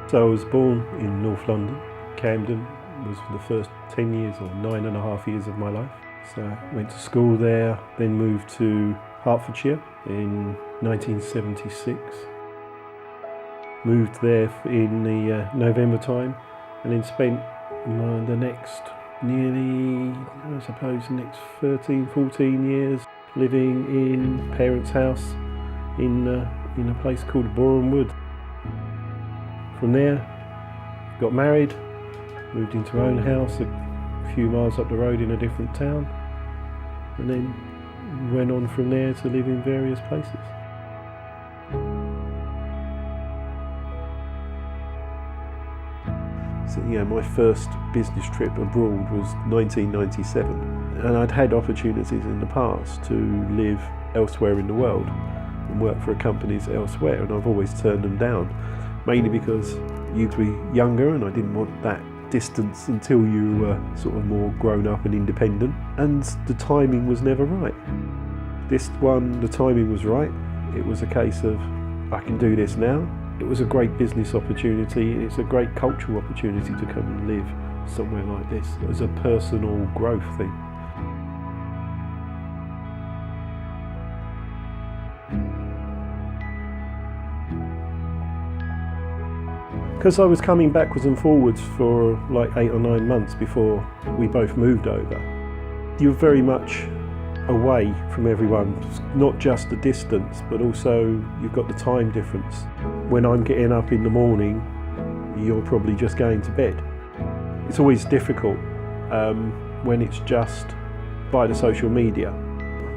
So I was born in North London. Camden was for the first 10 years or 9.5 years of my life. So I went to school there, then moved to Hertfordshire in 1976. Moved there in the November time, and then spent the next the next 13, 14 years living in parents' house in a place called Boreham Wood. From there, got married, moved into our own house a few miles up the road in a different town, and then went on from there to live in various places. So, my first business trip abroad was 1997, and I'd had opportunities in the past to live elsewhere in the world and work for companies elsewhere, and I've always turned them down, mainly because you could be younger and I didn't want that distance until you were sort of more grown up and independent, and the timing was never right. This one, the timing was right. It was a case of, I can do this now. It was a great business opportunity, and it's a great cultural opportunity to come and live somewhere like this as a personal growth thing. Because I was coming backwards and forwards for like 8 or 9 months before we both moved over, you're very much away from everyone, not just the distance, but also you've got the time difference. When I'm getting up in the morning, you're probably just going to bed. It's always difficult when it's just by the social media,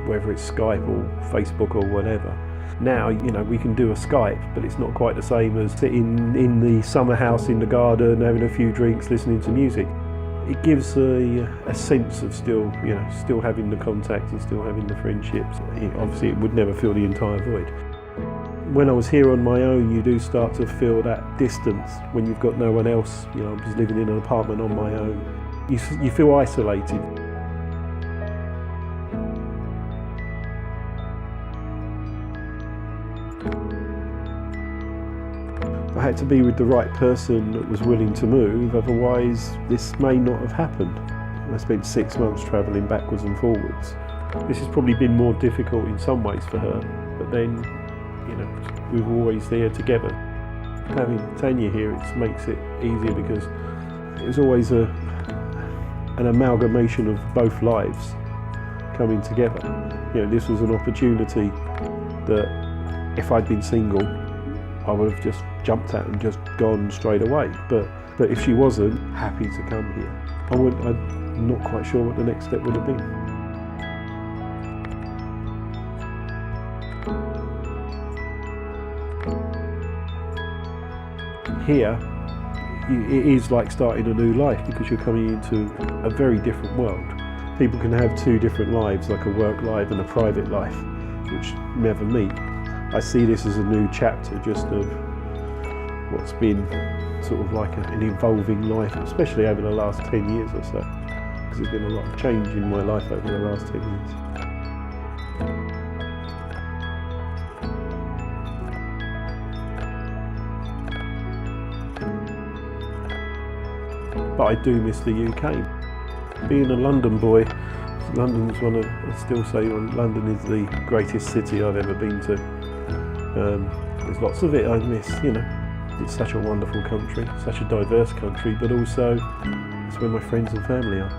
whether it's Skype or Facebook or whatever. Now, we can do a Skype, but it's not quite the same as sitting in the summer house in the garden, having a few drinks, listening to music. It gives a sense of still having the contact and still having the friendships. Obviously, it would never fill the entire void. When I was here on my own, you do start to feel that distance when you've got no one else. I was living in an apartment on my own. You feel isolated. I had to be with the right person that was willing to move, otherwise this may not have happened. I spent 6 months travelling backwards and forwards. This has probably been more difficult in some ways for her, but then, we were always there together. Having Tanya here, it makes it easier because it was always an amalgamation of both lives coming together. This was an opportunity that if I'd been single, I would have just jumped at and just gone straight away. But if she wasn't happy to come here, I'm not quite sure what the next step would have been. Here, it is like starting a new life because you're coming into a very different world. People can have 2 different lives, like a work life and a private life, which never meet. I see this as a new chapter just of what's been sort of like an evolving life, especially over the last 10 years or so, because there's been a lot of change in my life over the last 10 years. But I do miss the UK. Being a London boy, London is the greatest city I've ever been to. There's lots of it I miss, It's such a wonderful country, such a diverse country, but also it's where my friends and family are.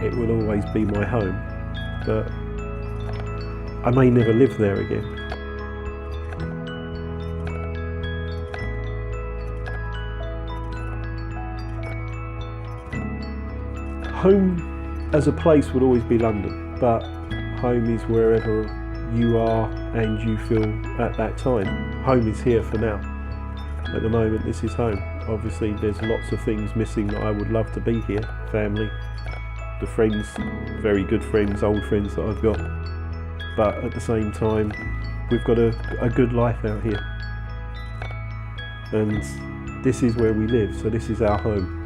It will always be my home, but I may never live there again. Home as a place would always be London, but home is wherever you are and you feel at that time. Home is here for now. At the moment, this is home. Obviously, there's lots of things missing that I would love to be here. Family, the friends, very good friends, old friends that I've got. But at the same time, we've got a good life out here. And this is where we live, so this is our home.